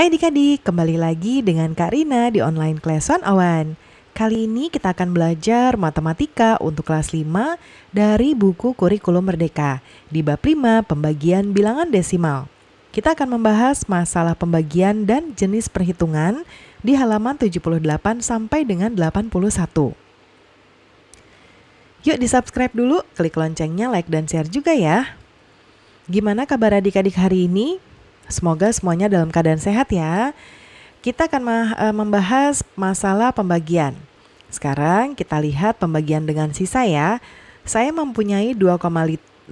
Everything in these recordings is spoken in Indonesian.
Hai adik-adik, kembali lagi dengan Kak Rina di online Class 101. Kali ini kita akan belajar matematika untuk kelas 5 dari buku Kurikulum Merdeka di bab 5 pembagian bilangan desimal. Kita akan membahas masalah pembagian dan jenis perhitungan di halaman 78 sampai dengan 81. Yuk di-subscribe dulu, klik loncengnya, like dan share juga ya. Gimana kabar adik-adik hari ini? Semoga semuanya dalam keadaan sehat ya. Kita akan membahas masalah pembagian. Sekarang kita lihat pembagian dengan sisa ya. Saya mempunyai 2,5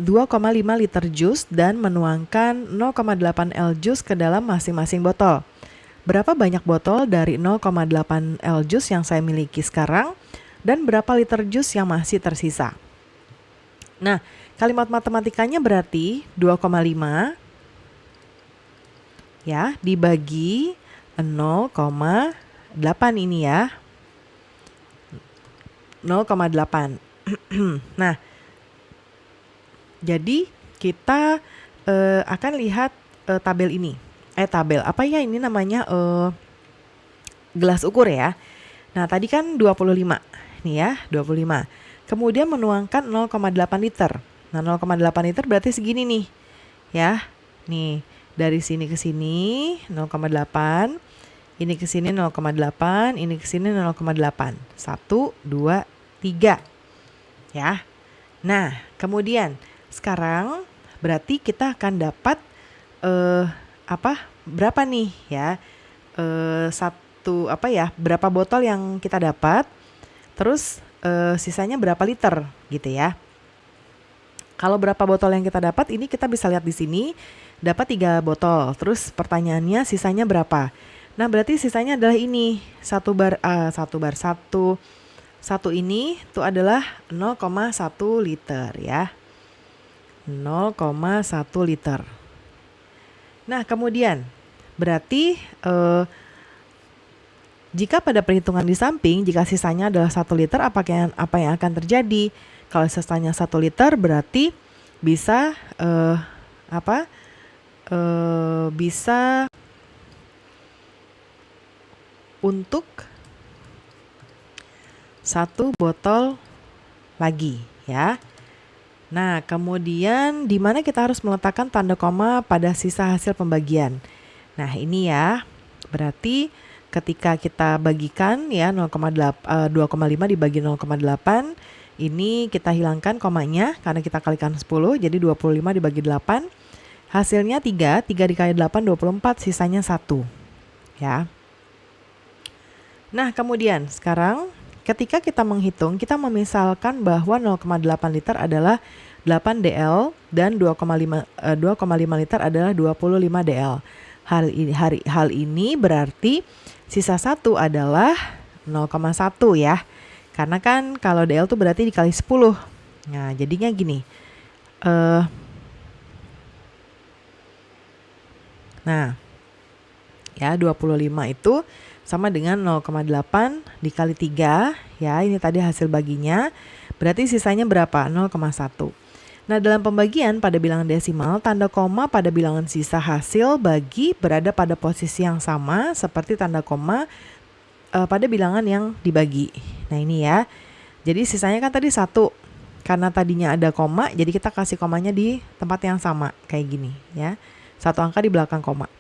liter jus dan menuangkan 0,8 L jus ke dalam masing-masing botol. Berapa banyak botol dari 0,8 L jus yang saya miliki sekarang dan berapa liter jus yang masih tersisa? Nah, kalimat matematikanya berarti 2,5 ya dibagi 0,8 ini ya. 0,8. Nah, jadi kita akan lihat tabel ini. Tabel apa ya ini namanya? Gelas ukur ya. Nah, tadi kan 25. Nih ya, 25. Kemudian menuangkan 0,8 liter. Nah, 0,8 liter berarti segini nih. Ya. Nih, dari sini ke sini 0,8. Ini ke sini 0,8, ini ke sini 0,8. 1 2 3. Ya. Nah, kemudian sekarang berarti kita akan dapat berapa nih ya? Berapa botol yang kita dapat? Terus sisanya berapa liter gitu ya. Kalau berapa botol yang kita dapat ini kita bisa lihat di sini dapat 3 botol. Terus pertanyaannya sisanya berapa? Nah, berarti sisanya adalah ini. Satu ini itu adalah 0,1 liter ya. 0,1 liter. Nah, kemudian berarti jika pada perhitungan di samping, jika sisanya adalah 1 liter, apa yang akan terjadi? Kalau sisanya 1 liter berarti bisa bisa untuk 1 botol lagi ya. Nah, kemudian di mana kita harus meletakkan tanda koma pada sisa hasil pembagian. Nah, ini ya. Berarti ketika kita bagikan ya 2,5 dibagi 0,8, ini kita hilangkan komanya karena kita kalikan 10, jadi 25 dibagi 8. Hasilnya 3 dikali 8 24, sisanya 1. Ya. Nah, kemudian sekarang ketika kita menghitung, kita memisalkan bahwa 0,8 liter adalah 8 DL dan 2,5 liter adalah 25 DL. Hal ini berarti sisa 1 adalah 0,1 ya. Karena kan kalau DL itu berarti dikali 10. Nah, jadinya gini. Nah, ya 25 itu sama dengan 0,8 dikali 3. Ya, ini tadi hasil baginya. Berarti sisanya berapa? 0,1. Nah, dalam pembagian pada bilangan desimal, tanda koma pada bilangan sisa hasil bagi berada pada posisi yang sama seperti tanda koma pada bilangan yang dibagi. Nah, ini ya. Jadi sisanya kan tadi 1. Karena tadinya ada koma, jadi kita kasih komanya di tempat yang sama kayak gini ya. 1 angka di belakang koma.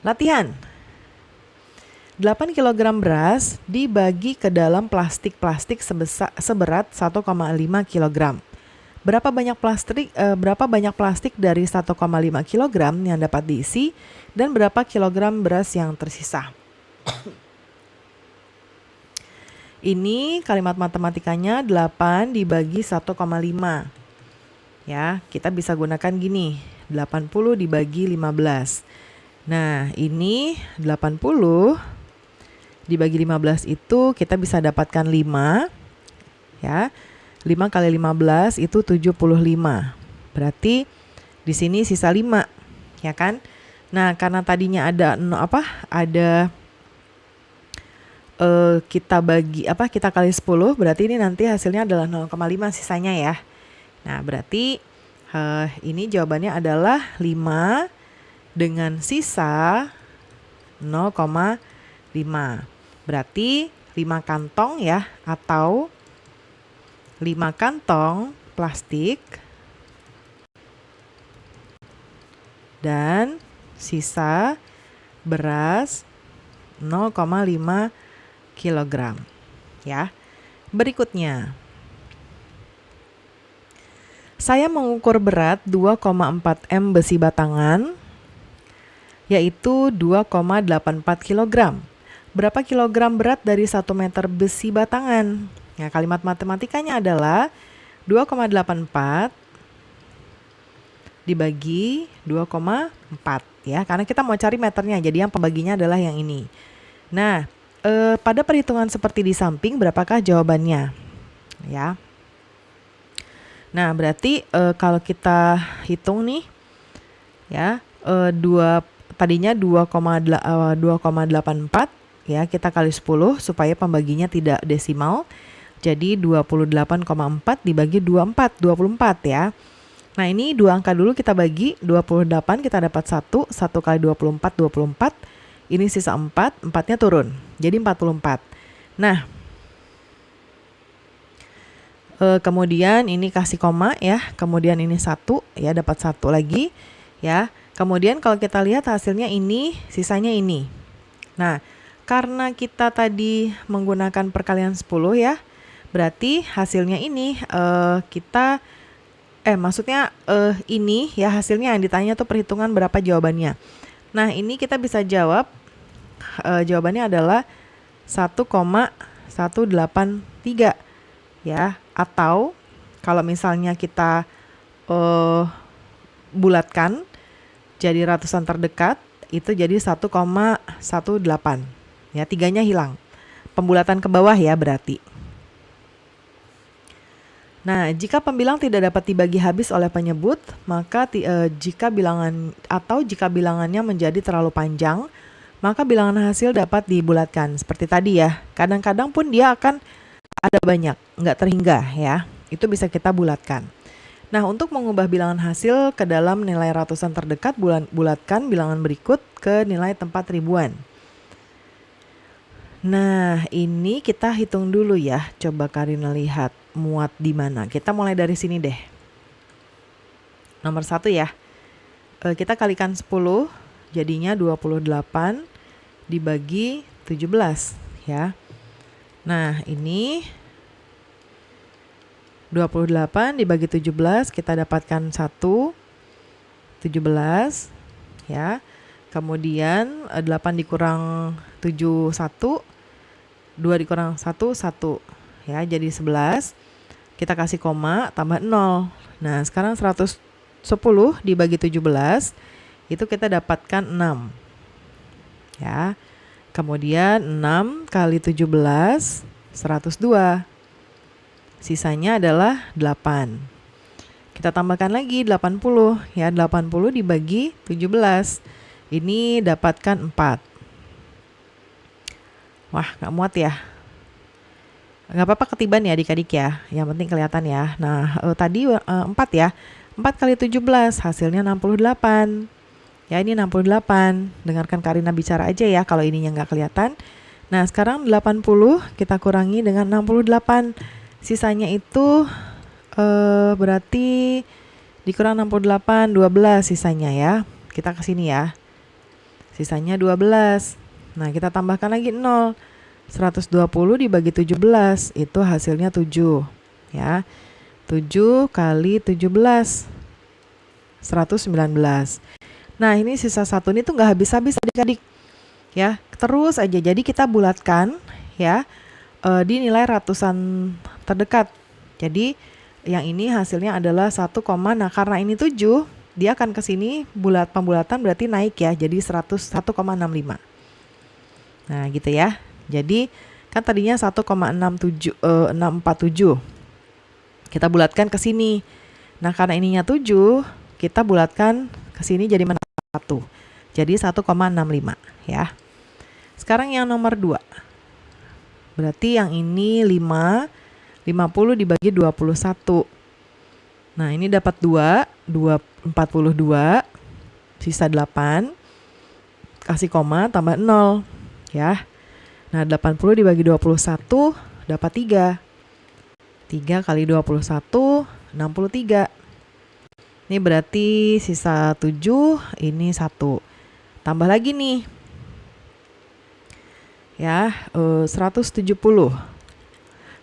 Latihan. 8 kg beras dibagi ke dalam plastik seberat 1,5 kg. Berapa banyak plastik dari 1,5 kg yang dapat diisi dan berapa kilogram beras yang tersisa? Ini kalimat matematikanya 8 dibagi 1,5. Ya, kita bisa gunakan gini. 80 dibagi 15. Nah, ini 80 dibagi 15 itu kita bisa dapatkan 5. Ya. 5 kali 15 itu 75. Berarti di sini sisa 5, ya kan? Nah, karena tadinya ada kita kali 10, berarti ini nanti hasilnya adalah 0,5 sisanya ya. Nah, berarti ini jawabannya adalah 5 dengan sisa 0,5. Berarti 5 kantong ya, atau 5 kantong plastik dan sisa beras 0,5 kilogram ya. Berikutnya, saya mengukur berat 2,4 M besi batangan, yaitu 2,84 kilogram. Berapa kilogram berat dari 1 meter besi batangan? Nah, kalimat matematikanya adalah 2,84 dibagi 2,4 ya, karena kita mau cari meternya, jadi yang pembaginya adalah yang ini. Nah, pada perhitungan seperti di samping, berapakah jawabannya? Ya. Nah, berarti kalau kita hitung nih, ya, tadinya 2,84 ya, kita kali 10 supaya pembaginya tidak desimal. Jadi 28,4 dibagi 24 ya. Nah, ini dua angka dulu kita bagi, 28 kita dapat 1 kali 24. Ini sisa 4, 4-nya turun. Jadi 44. Nah, kemudian ini kasih koma ya, kemudian ini 1 ya, dapat 1 lagi ya. Kemudian kalau kita lihat hasilnya ini, sisanya ini. Nah, karena kita tadi menggunakan perkalian 10 ya, berarti hasilnya ini ini ya, hasilnya yang ditanya tuh perhitungan berapa jawabannya. Nah, ini kita bisa jawab, jawabannya adalah 1,183 ya. Atau kalau misalnya kita bulatkan jadi ratusan terdekat, itu jadi 1,18 ya, 3-nya hilang. Pembulatan ke bawah ya berarti. Nah, jika pembilang tidak dapat dibagi habis oleh penyebut, maka jika bilangannya menjadi terlalu panjang, maka bilangan hasil dapat dibulatkan. Seperti tadi ya, kadang-kadang pun dia akan ada banyak, nggak terhingga ya. Itu bisa kita bulatkan. Nah, untuk mengubah bilangan hasil ke dalam nilai ratusan terdekat, bulatkan bilangan berikut ke nilai tempat ribuan. Nah, ini kita hitung dulu ya. Coba Karina lihat muat di mana. Kita mulai dari sini deh. Nomor 1 ya. Kita kalikan 10, jadinya 28 dibagi 17 ya. Nah, ini 28 dibagi 17, kita dapatkan 1, 17 ya. Kemudian 8 dikurang 7, 1, 2 dikurang 1, 1 ya, jadi 11. Kita kasih koma, tambah 0. Nah, sekarang 110 dibagi 17, itu kita dapatkan 6 ya. Kemudian 6 kali 17, 102. Sisanya adalah 8. Kita tambahkan lagi 80 ya, 80 dibagi 17. Ini dapatkan 4. Wah, gak muat ya. Gak apa-apa ketiban ya adik-adik ya, yang penting kelihatan ya. Nah, tadi 4 ya. 4 kali 17 hasilnya 68. Ya, ini 68. Dengarkan Karina bicara aja ya kalau ininya gak kelihatan. Nah, sekarang 80 kita kurangi dengan 68. Sisanya itu berarti dikurang 68, 12 sisanya ya. Kita ke sini ya. Sisanya 12. Nah, kita tambahkan lagi 0. 120 dibagi 17, itu hasilnya 7 ya. 7 kali 17, 119. Nah, ini sisa 1 ini tuh gak habis-habis adik-adik ya, terus aja. Jadi kita bulatkan ya di nilai ratusan terdekat. Jadi yang ini hasilnya adalah 1, nah karena ini 7, dia akan ke sini pembulatan berarti naik ya, jadi 101,65. Nah, gitu ya. Jadi kan tadinya 1,647. Kita bulatkan ke sini. Nah, karena ininya 7, kita bulatkan ke sini jadi 1. Jadi 1,65 ya. Sekarang yang nomor 2. Berarti yang ini 50 dibagi 21. Nah, ini dapat 42. sisa 8, kasih koma, tambah 0, ya. Nah, 80 dibagi 21 dapat 3. 3 kali 21, 63. Ini berarti sisa 7, ini 1. Tambah lagi nih. Ya, 170.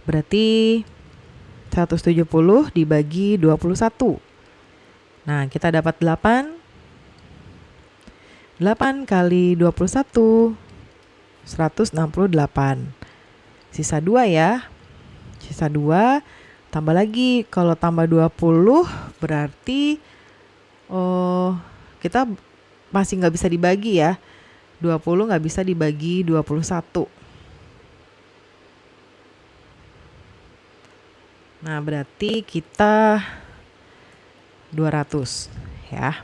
Berarti 170 dibagi 21. Nah, kita dapat 8. 8 kali 21, 168. Sisa 2 ya. Sisa 2, tambah lagi. Kalau tambah 20 berarti kita masih nggak bisa dibagi ya. 20 nggak bisa dibagi 21. Nah, berarti kita 200 ya.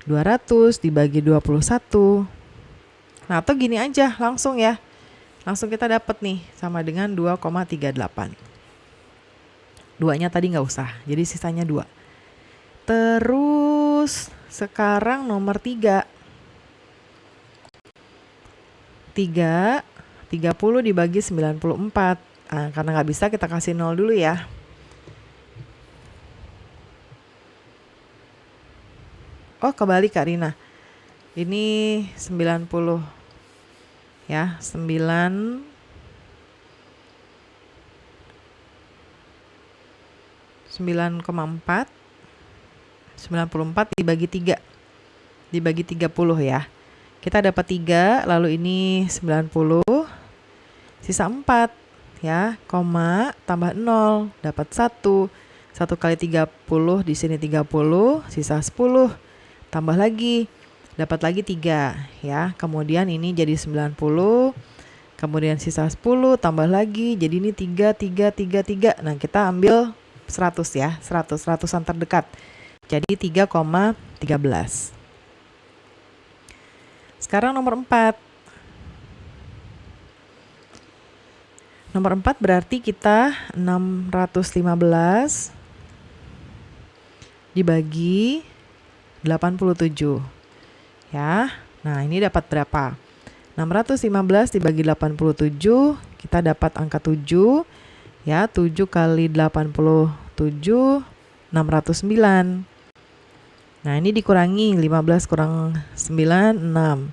200 dibagi 21. Nah, atau gini aja langsung ya. Langsung kita dapat nih sama dengan 2,38. 2-nya tadi nggak usah, jadi sisanya 2. Terus sekarang nomor 3. 30 dibagi 94. Nah, karena nggak bisa kita kasih 0 dulu ya. Oh, kebalik Kak Rina. Ini 90 ya, 9,4. 94 dibagi 3. Dibagi 30 ya. Kita dapat 3, lalu ini 90, sisa 4 ya, koma, tambah 0, dapat 1. 1 kali 30 di sini 30, sisa 10. Tambah lagi, dapat lagi 3 ya. Kemudian ini jadi 90, kemudian sisa 10, tambah lagi, jadi ini 3, 3, 3, 3. Nah, kita ambil 100 ya, 100-an terdekat. Jadi 3,13. Sekarang nomor 4. Nomor 4 berarti kita 615 dibagi 87. Ya. Nah, ini dapat berapa? 615 dibagi 87, kita dapat angka 7. Ya, 7 kali 87, 609. Nah, ini dikurangi 15 kurang 9, 6.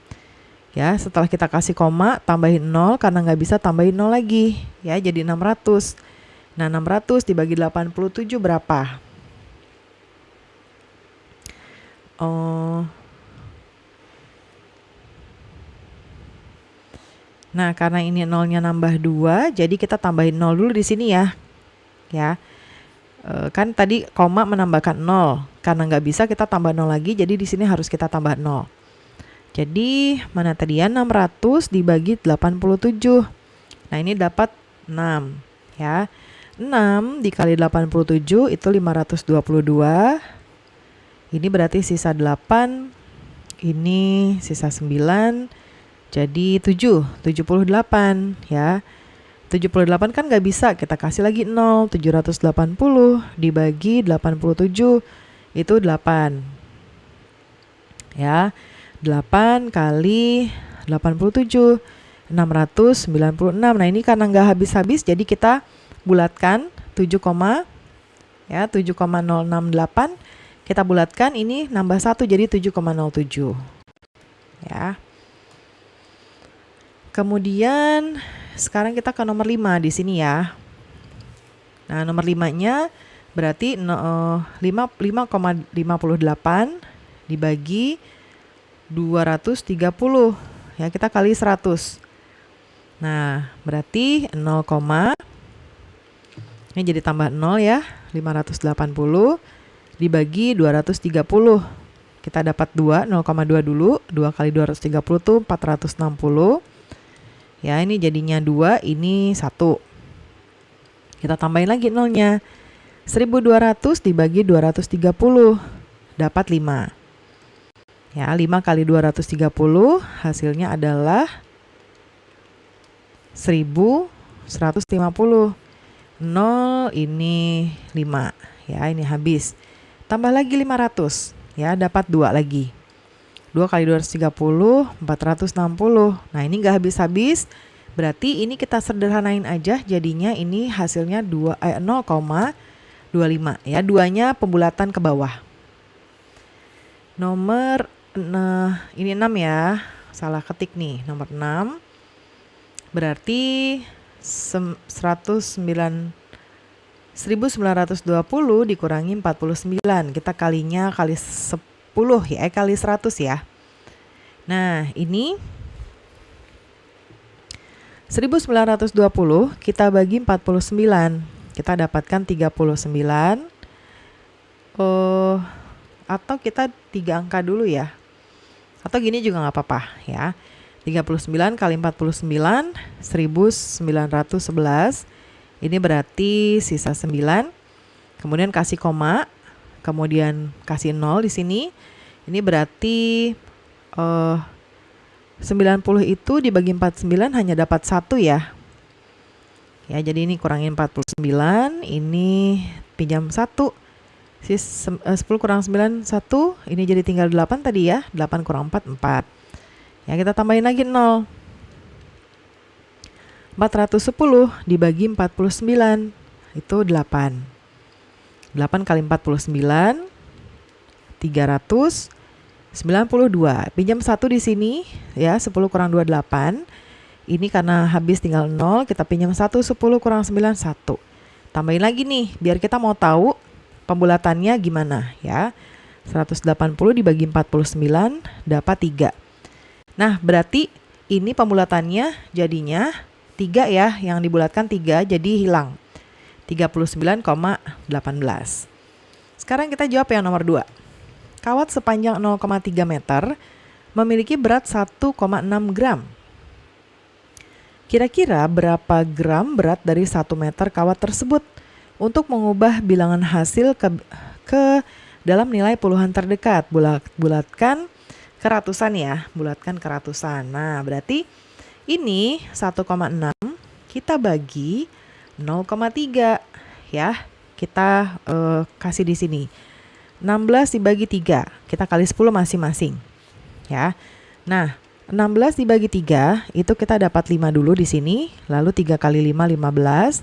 Ya, setelah kita kasih koma, tambahin 0 karena nggak bisa tambahin 0 lagi. Ya, jadi 600. Nah, 600 dibagi 87 berapa? Nah, karena ini 0-nya nambah 2, jadi kita tambahin 0 dulu di sini ya. Ya. Kan tadi koma menambahkan 0. Karena nggak bisa kita tambah 0 lagi, jadi di sini harus kita tambah 0. Jadi, mana tadi ya? 600 dibagi 87. Nah, ini dapat 6. Ya. 6 dikali 87 itu 522. Ini berarti sisa 8. Ini sisa 9. Jadi 78 ya. 78 kan nggak bisa, kita kasih lagi 0. 780 dibagi 87 itu 8. Ya. 8 kali 87, 696. Nah, ini karena nggak habis-habis, jadi kita bulatkan 7,068. Kita bulatkan, ini nambah 1 jadi 7,07. Ya. Kemudian sekarang kita ke nomor 5 di sini ya. Nah, nomor 5-nya berarti 5,58 dibagi 230. Ya, kita kali 100. Nah, berarti 0, ini jadi tambah 0 ya. 580 dibagi 230. Kita dapat 2, 0,2 dulu. 2 kali 230 itu 460. Ya, ini jadinya 2, ini 1. Kita tambahin lagi 0-nya. 1200 dibagi 230. Dapat 5. Ya, 5 kali 230 hasilnya adalah 1150. 0 ini 5. Ya, ini habis. Tambah lagi 500. Ya, dapat 2 lagi. 2 kali 230, 460. Nah, ini nggak habis-habis. Berarti ini kita sederhanain aja, jadinya ini hasilnya 0,25 ya. Duanya pembulatan ke bawah. Nomor ini 6 ya. Salah ketik nih, nomor 6. Berarti 1920 dikurangi 49. Kita kalinya kali 10 ya, kali 100 ya. Nah, ini 1920 kita bagi 49. Kita dapatkan 39. Atau kita 3 angka dulu ya. Atau gini juga nggak apa-apa ya. 39 kali 49, 1911. Ini berarti sisa 9. Kemudian kasih koma, kemudian kasih 0 di sini. Ini berarti 90 itu dibagi 49 hanya dapat 1 ya. Ya, jadi ini kurangin 49, ini pinjam 1. 10 kurang 9, 1. Ini jadi tinggal 8 tadi ya. 8 kurang 4, 4. Ya, kita tambahin lagi 0. 410 dibagi 49 itu 8. 8 kali 49 392. Pinjam 1 di sini ya, 10 kurang 2 8. Ini karena habis tinggal 0, kita pinjam 1, 10 kurang 9 1. Tambahin lagi nih biar kita mau tahu pembulatannya gimana ya. 180 dibagi 49 dapat 3. Nah, berarti ini pembulatannya jadinya 3 ya, yang dibulatkan 3 jadi hilang. 39,18. Sekarang kita jawab yang nomor 2. Kawat sepanjang 0,3 meter memiliki berat 1,6 gram. Kira-kira berapa gram berat dari 1 meter kawat tersebut? Untuk mengubah bilangan hasil ke dalam nilai puluhan terdekat, bulatkan ke ratusan ya, bulatkan ke ratusan. Nah, berarti ini 1,6 kita bagi 0,3 ya. Kita kasih di sini. 16 dibagi 3, kita kali 10 masing-masing. Ya. Nah, 16 dibagi 3 itu kita dapat 5 dulu di sini, lalu 3 kali 5 15.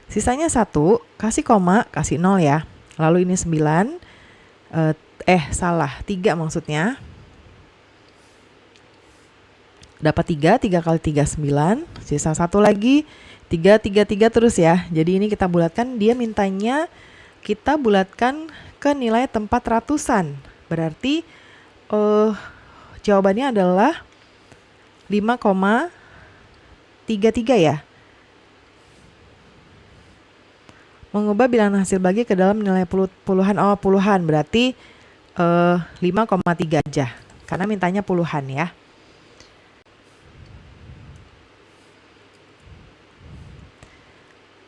Sisanya 1, kasih koma, kasih 0 ya. Lalu ini 9. Salah, 3 maksudnya. Dapat 3 kali 3 9, sisa 1 lagi, 3 terus ya. Jadi ini kita bulatkan, dia mintanya kita bulatkan ke nilai tempat ratusan. Berarti jawabannya adalah 5,33 ya. Mengubah bilangan hasil bagi ke dalam nilai puluhan. Puluhan berarti 5,3 aja. Karena mintanya puluhan ya.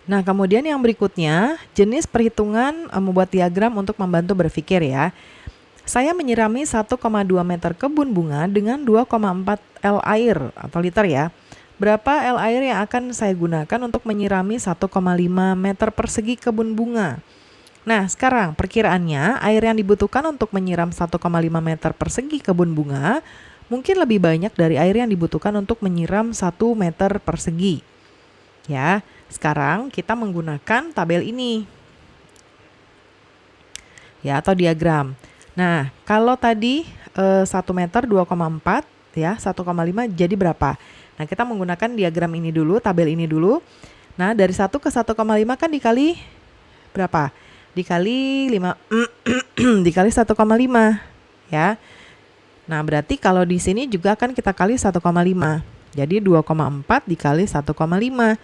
Nah, kemudian yang berikutnya, jenis perhitungan membuat diagram untuk membantu berpikir ya. Saya menyirami 1,2 meter kebun bunga dengan 2,4 L air atau liter ya. Berapa L air yang akan saya gunakan untuk menyirami 1,5 meter persegi kebun bunga? Nah, sekarang perkiraannya air yang dibutuhkan untuk menyiram 1,5 meter persegi kebun bunga mungkin lebih banyak dari air yang dibutuhkan untuk menyiram 1 meter persegi. Ya, sekarang kita menggunakan tabel ini. Ya, atau diagram. Nah, kalau tadi 1 meter 2,4 ya, 1,5 jadi berapa? Nah, kita menggunakan diagram ini dulu, tabel ini dulu. Nah, dari 1 ke 1,5 kan dikali berapa? Dikali 5 dikali 1,5 ya. Nah, berarti kalau di sini juga kan kita kali 1,5. Jadi 2,4 dikali 1,5.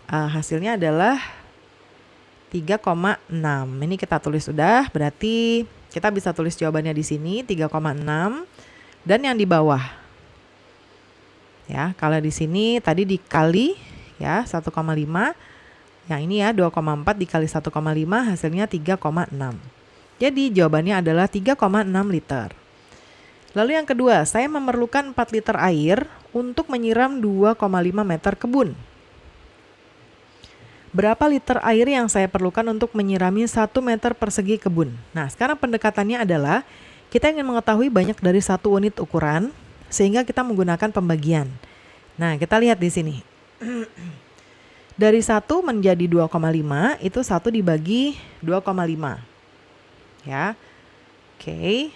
Hasilnya adalah 3,6. Ini kita tulis sudah, berarti kita bisa tulis jawabannya di sini 3,6 dan yang di bawah. Ya, kalau di sini tadi dikali ya 1,5. Yang ini ya 2,4 dikali 1,5 hasilnya 3,6. Jadi jawabannya adalah 3,6 liter. Lalu yang kedua, saya memerlukan 4 liter air untuk menyiram 2,5 meter kebun. Berapa liter air yang saya perlukan untuk menyirami 1 meter persegi kebun? Nah, sekarang pendekatannya adalah Kita ingin mengetahui banyak dari satu unit ukuran, sehingga kita menggunakan pembagian. Nah, kita lihat di sini. Dari 1 menjadi 2,5, itu 1 dibagi 2,5. Ya, oke.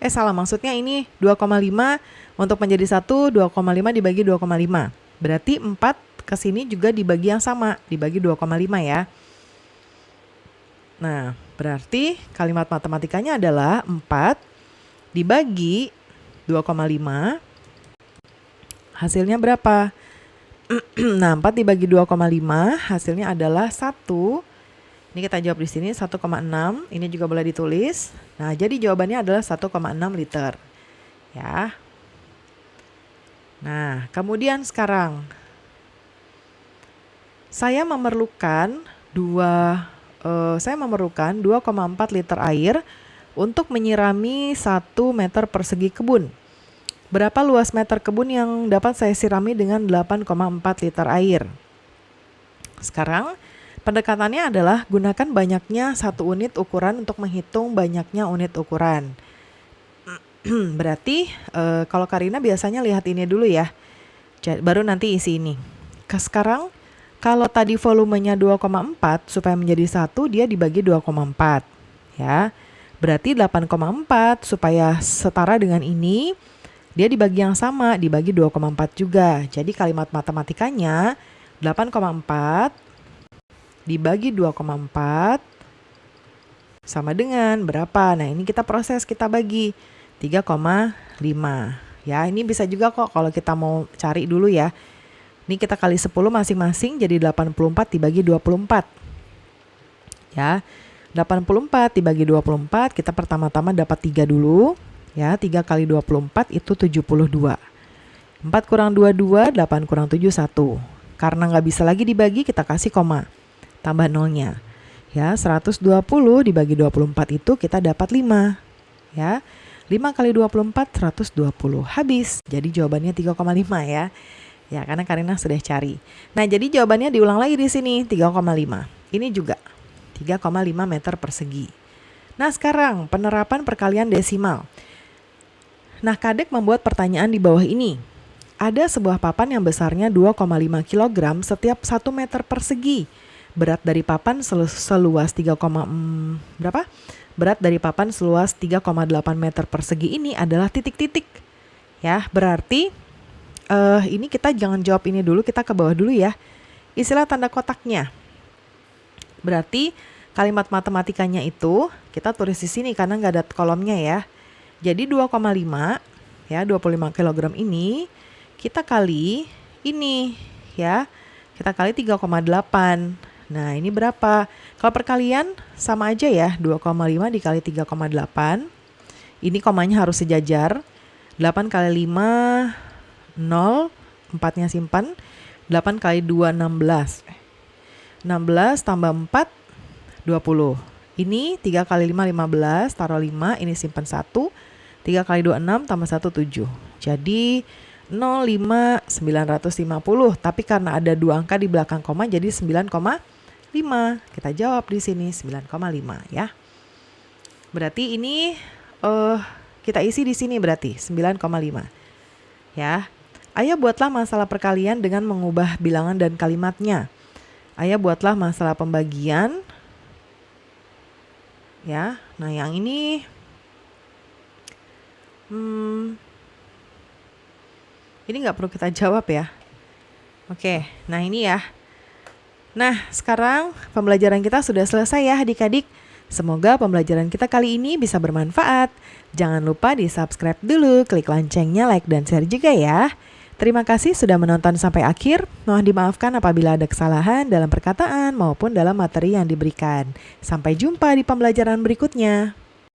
Salah, maksudnya ini 2,5 untuk menjadi 1, 2,5 dibagi 2,5. Berarti 4 ke sini juga dibagi yang sama, dibagi 2,5 ya. Nah, berarti kalimat matematikanya adalah 4 dibagi 2,5. Hasilnya berapa? Nah, 4 dibagi 2,5 hasilnya adalah 1. Ini kita jawab di sini 1,6. Ini juga boleh ditulis. Nah, jadi jawabannya adalah 1,6 liter. Ya. Nah, kemudian sekarang saya memerlukan 2,4 liter air untuk menyirami 1 meter persegi kebun. Berapa luas meter kebun yang dapat saya sirami dengan 8,4 liter air? Sekarang pendekatannya adalah gunakan banyaknya 1 unit ukuran untuk menghitung banyaknya unit ukuran. Berarti kalau Karina biasanya lihat ini dulu ya, baru nanti isi ini. Sekarang kalau tadi volumenya 2,4 supaya menjadi 1 dia dibagi 2,4 ya. Berarti 8,4 supaya setara dengan ini dia dibagi yang sama, dibagi 2,4 juga. Jadi kalimat matematikanya 8,4 dibagi 2,4 sama dengan berapa? Nah, ini kita proses, kita bagi 3,5. Ya, ini bisa juga kok kalau kita mau cari dulu ya. Ini kita kali 10 masing-masing jadi 84 dibagi 24. Ya, 84 dibagi 24, kita pertama-tama dapat 3 dulu. Ya, 3 kali 24 itu 72. 4 kurang 22, 8 kurang 7, 1. Karena nggak bisa lagi dibagi, kita kasih koma. Tambah nolnya. Ya, 120 dibagi 24 itu kita dapat 5. Ya, 5 kali 24, 120. Habis. Jadi jawabannya 3,5 ya. Ya, karena Karina sudah cari. Nah, jadi jawabannya diulang lagi di sini, 3,5. Ini juga 3,5 meter persegi. Nah, sekarang penerapan perkalian desimal. Nah, Kadek membuat pertanyaan di bawah ini. Ada sebuah papan yang besarnya 2,5 kg setiap 1 meter persegi. Berat dari papan seluas 3,8 meter persegi ini adalah titik-titik. Ya, berarti ini kita jangan jawab ini dulu, kita ke bawah dulu ya. Istilah tanda kotaknya. Berarti kalimat matematikanya itu kita tulis di sini karena nggak ada kolomnya ya. Jadi 2,5 ya, 25 kg ini kita kali ini ya. Kita kali 3,8. Nah, ini berapa? Kalau perkalian sama aja ya, 2,5 dikali 3,8. Ini komanya harus sejajar. 8 kali 5 0, 4-nya simpan. 8 kali 2 16. 16 tambah 4 20. Ini 3 kali 5 15, taruh 5, ini simpan 1. 3 kali 2 6 tambah 1 7. Jadi 0,5 950, tapi karena ada 2 angka di belakang koma jadi 9,5. Kita jawab di sini 9,5 ya. Berarti ini kita isi di sini berarti 9,5. Ya. Ayo buatlah masalah perkalian dengan mengubah bilangan dan kalimatnya. Ayo buatlah masalah pembagian. Ya. Nah, yang ini ini nggak perlu kita jawab ya. Oke, nah ini ya. Nah, sekarang pembelajaran kita sudah selesai ya adik-adik. Semoga pembelajaran kita kali ini bisa bermanfaat. Jangan lupa di subscribe dulu, klik loncengnya, like dan share juga ya. Terima kasih sudah menonton sampai akhir. Mohon dimaafkan apabila ada kesalahan dalam perkataan maupun dalam materi yang diberikan. Sampai jumpa di pembelajaran berikutnya.